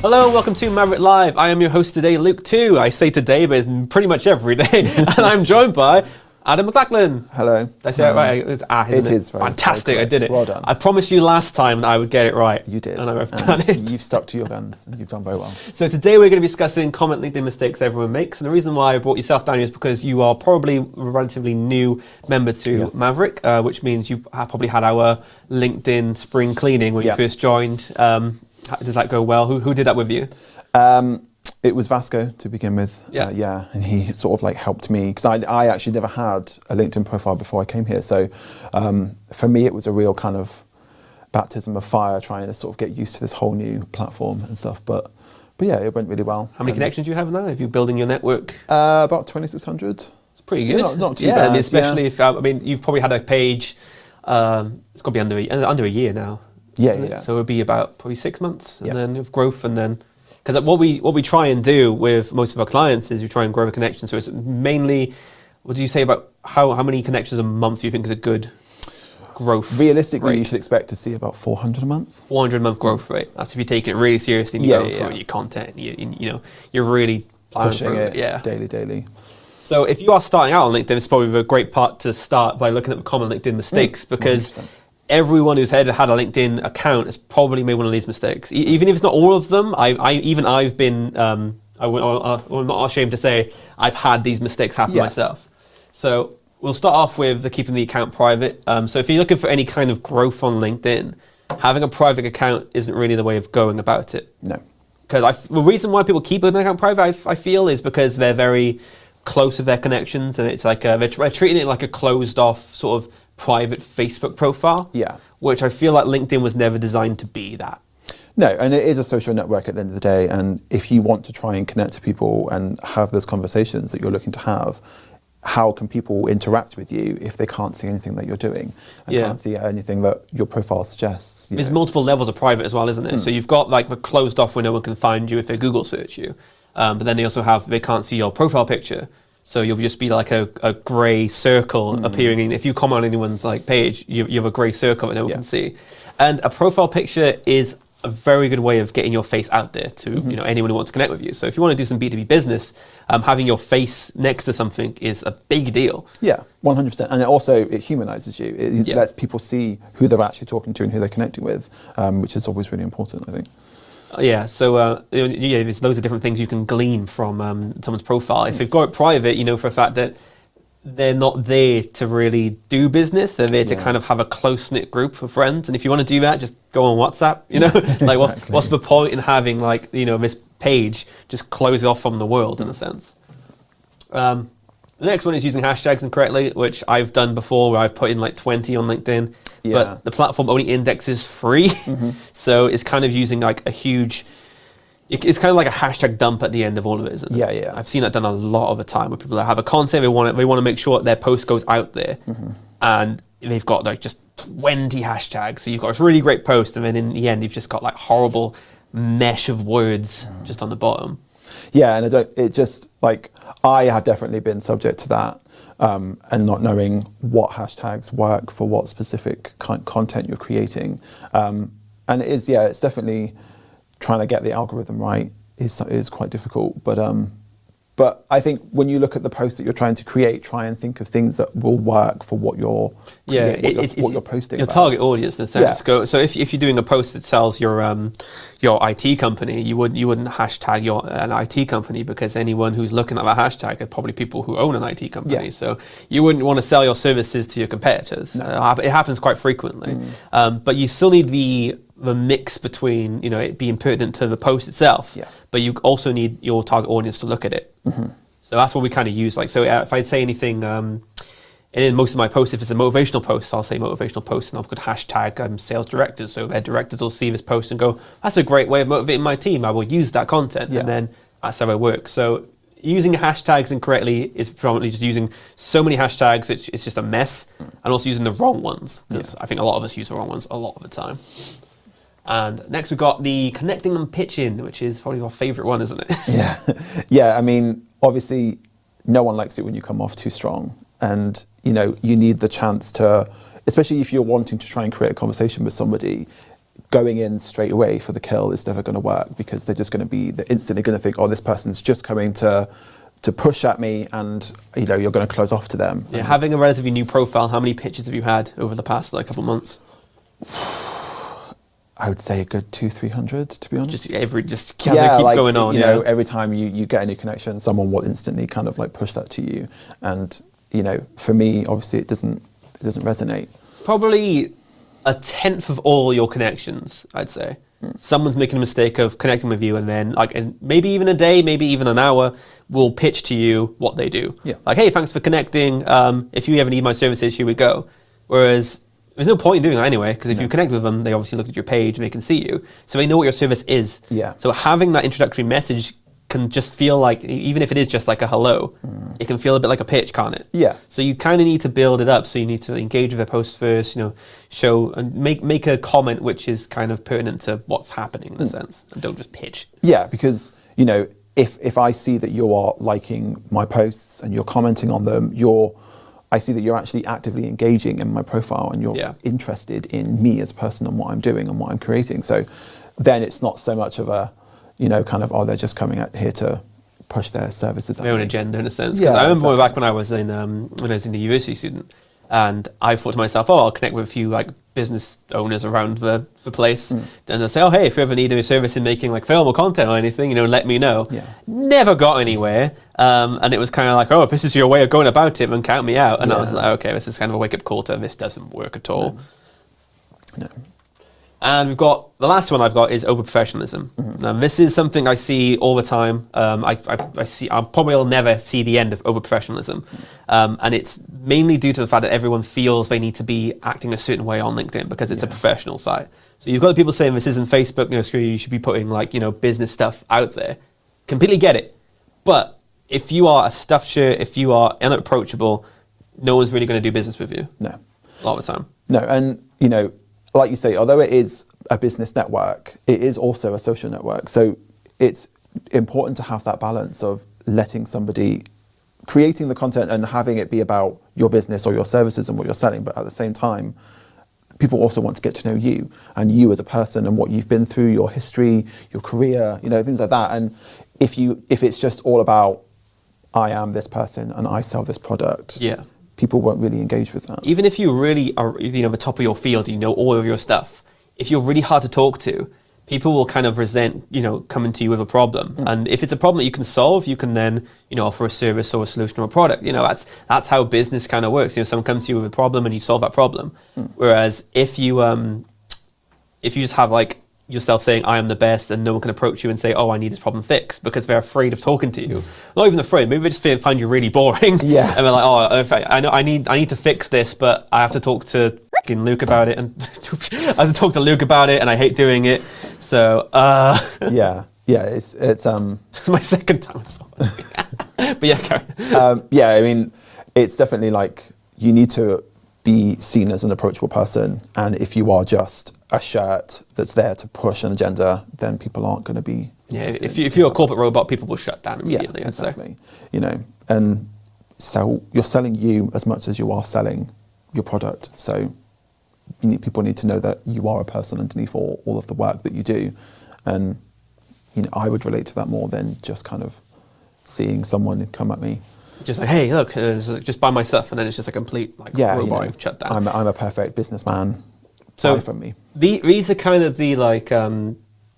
Hello, welcome to Maverrik Live. I am your host today, Luke 2. I say today, but it's pretty much every day. And I'm joined by Adam McLachlan. Hello. Did I say it right? It is fantastic. I did it. Well done. I promised you last time that I would get it right. You did. And I've done it. You've stuck to your guns. And you've done very well. So today we're going to be discussing common LinkedIn mistakes everyone makes. And the reason why I brought yourself down here is because you are probably a relatively new member to Maverrik, which means you have probably had our LinkedIn spring cleaning when you first joined. Did that go well? Who did that with you? It was Vasco to begin with. And he sort of like helped me because I actually never had a LinkedIn profile before I came here. So for me, it was a real kind of baptism of fire trying to sort of get used to this whole new platform and stuff. But yeah, it went really well. How many connections do you have now? Have you building your network? About 2,600. It's pretty good. Not too bad. I mean, especially if you've probably had a page. It's got to be under a year now. Yeah. So it'll be about probably 6 months, and then of growth, and then because what we try and do with most of our clients is we try and grow a connection. So it's mainly, what do you say about how many connections a month do you think is a good growth? Realistically, rate? you should expect to see about 400 a month. 400 a month growth rate. That's if you take it really seriously and you go through your content. And you're really pushing it daily. So if you are starting out on LinkedIn, it's probably a great part to start by looking at the common LinkedIn mistakes because 100%. Everyone who's ever had a LinkedIn account has probably made one of these mistakes. Even if it's not all of them, I've been, I'm not ashamed to say, I've had these mistakes happen myself. So we'll start off with keeping the account private. So if you're looking for any kind of growth on LinkedIn, having a private account isn't really the way of going about it. No. Because the reason why people keep an account private, I feel, is because they're very close with their connections, and it's like they're treating it like a closed off sort of private Facebook profile, which I feel like LinkedIn was never designed to be that. No, and it is a social network at the end of the day, and if you want to try and connect to people and have those conversations that you're looking to have, how can people interact with you if they can't see anything that you're doing and can't see anything that your profile suggests? There's multiple levels of private as well, isn't it? So you've got like the closed off where no one can find you if they Google search you, but then they also have, they can't see your profile picture. So you'll just be like a grey circle appearing in, if you comment on anyone's like page, you have a grey circle that no one can see. And a profile picture is a very good way of getting your face out there to anyone who wants to connect with you. So if you want to do some B2B business, having your face next to something is a big deal. Yeah, 100%. And it humanizes you. It lets people see who they're actually talking to and who they're connecting with, which is always really important, I think. Yeah, so there's loads of different things you can glean from someone's profile. If they've got it private, you know for a fact that they're not there to really do business. They're there to kind of have a close-knit group of friends. And if you want to do that, just go on WhatsApp, Like what's the point in having this page just close it off from the world in a sense? The next one is using hashtags incorrectly, which I've done before where I've put in like 20 on LinkedIn, but the platform only indexes 3. So it's kind of using like a huge, it's kind of like a hashtag dump at the end of all of it, isn't it? I've seen that done a lot of the time where people have a content, they want to make sure that their post goes out there and they've got like just 20 hashtags. So you've got a really great post and then in the end you've just got like horrible mesh of words just on the bottom. Yeah, and I have definitely been subject to that and not knowing what hashtags work for what specific content you're creating. And it's definitely trying to get the algorithm right is quite difficult. But I think when you look at the post that you're trying to create, try and think of things that will work for what you're what you're posting. Your target audience, in a sense. Yeah. So if you're doing a post that sells your IT company, you wouldn't hashtag an IT company because anyone who's looking at that hashtag are probably people who own an IT company. So you wouldn't want to sell your services to your competitors. No. It happens quite frequently, but you still need the mix between it being pertinent to the post itself, but you also need your target audience to look at it. So that's what we kind of use. Like, so if I say anything, and in most of my posts, if it's a motivational post, I'll say motivational post, and I'll put hashtag sales directors. So their directors will see this post and go, "That's a great way of motivating my team. I will use that content," and then that's how it works. So using hashtags incorrectly is probably just using so many hashtags. It's just a mess, and also using the wrong ones because I think a lot of us use the wrong ones a lot of the time. And next we've got the connecting and pitching, which is probably our favorite one, isn't it? Yeah. I mean, obviously, no one likes it when you come off too strong, and you need the chance to, especially if you're wanting to try and create a conversation with somebody, going in straight away for the kill is never going to work, because they're just going to be instantly going to think, oh, this person's just coming to push at me, and you're going to close off to them. Yeah, having a relatively new profile, how many pitches have you had over the past couple of months? I would say a good 200-300, to be honest. Just keep going on. Every time you get a new connection, someone will instantly kind of push that to you, and for me, obviously, it doesn't resonate. Probably a tenth of all your connections, I'd say. Someone's making a mistake of connecting with you, and then and maybe even a day, maybe even an hour, will pitch to you what they do. Yeah. Hey, thanks for connecting. If you ever need my services, here we go. Whereas there's no point in doing that anyway, because if you connect with them, they obviously look at your page and they can see you, so they know what your service is. Yeah. So having that introductory message can just feel like, even if it is just like a hello, it can feel a bit like a pitch, can't it? Yeah. So you kind of need to build it up. So you need to engage with their post first, show and make a comment which is kind of pertinent to what's happening in a sense, and don't just pitch. Yeah, because if I see that you are liking my posts and you're commenting on them, I see that you're actually actively engaging in my profile, and you're interested in me as a person and what I'm doing and what I'm creating. So then it's not so much of a they're just coming out here to push their services. Their own agenda, in a sense. Because I remember back when I was in a university student, and I thought to myself, I'll connect with a few business owners around the place, and they'll say, hey, if you ever need a service in making film or content or anything, let me know. Yeah. Never got anywhere, and it was kind of like, if this is your way of going about it, then count me out. And I was like, okay, this is kind of a wake up call to this doesn't work at all. No. And we've got, the last one I've got is overprofessionalism. Now, this is something I see all the time. I probably will never see the end of overprofessionalism. And it's mainly due to the fact that everyone feels they need to be acting a certain way on LinkedIn because it's a professional site. So you've got the people saying this isn't Facebook, screw you should be putting business stuff out there. Completely get it. But if you are a stuffed shirt, if you are unapproachable, no one's really going to do business with you. No. A lot of the time. No, and like you say, although it is a business network, it is also a social network. So it's important to have that balance of letting somebody, creating the content and having it be about your business or your services and what you're selling, but at the same time, people also want to get to know you and you as a person and what you've been through, your history, your career, things like that. And if it's just all about, I am this person and I sell this product, people won't really engage with that. Even if you really are, the top of your field, you know all of your stuff, if you're really hard to talk to, people will kind of resent, coming to you with a problem. And if it's a problem that you can solve, you can then, offer a service or a solution or a product. That's how business kind of works. Someone comes to you with a problem and you solve that problem. Whereas if you just have yourself saying, I am the best, and no one can approach you and say, I need this problem fixed, because they're afraid of talking to you. Not even afraid, maybe they just find you really boring. Yeah. And they're like, I know I need to fix this, but I have to talk to Luke about it, and I have to talk to Luke about it, and I hate doing it. So it's my second time I saw it. But Karen. It's definitely you need to be seen as an approachable person, and if you are just a shirt that's there to push an agenda, then people aren't going to be if you're a corporate robot, people will shut down immediately. Yeah, exactly. And so you're selling you as much as you are selling your product. So people need to know that you are a person underneath all of the work that you do. And I would relate to that more than just kind of seeing someone come at me. Just hey, look, just buy my stuff, and then it's just a complete robot you've shut down. I'm a perfect businessman. So buy from me. These are kind of the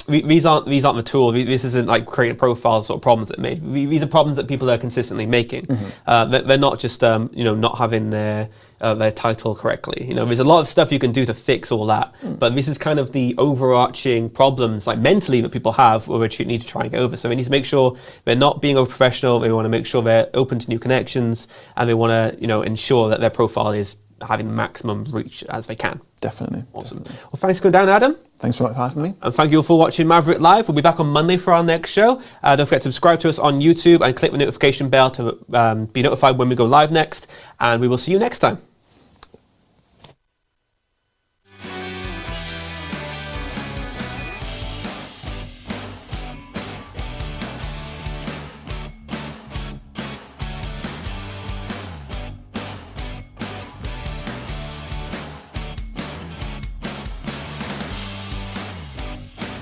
these aren't the tool. This isn't creating profiles sort of problems that made. These are problems that people are consistently making. They're not just not having their title correctly. There's a lot of stuff you can do to fix all that. But this is kind of the overarching problems mentally that people have, which you need to try and get over. So they need to make sure they're not being over professional. They want to make sure they're open to new connections, and they want to ensure that their profile is having the maximum reach as they can. Definitely. Awesome. Definitely. Well, thanks for coming down, Adam. Thanks for having me. And thank you all for watching Maverrik Live. We'll be back on Monday for our next show. Don't forget to subscribe to us on YouTube and click the notification bell to be notified when we go live next. And we will see you next time.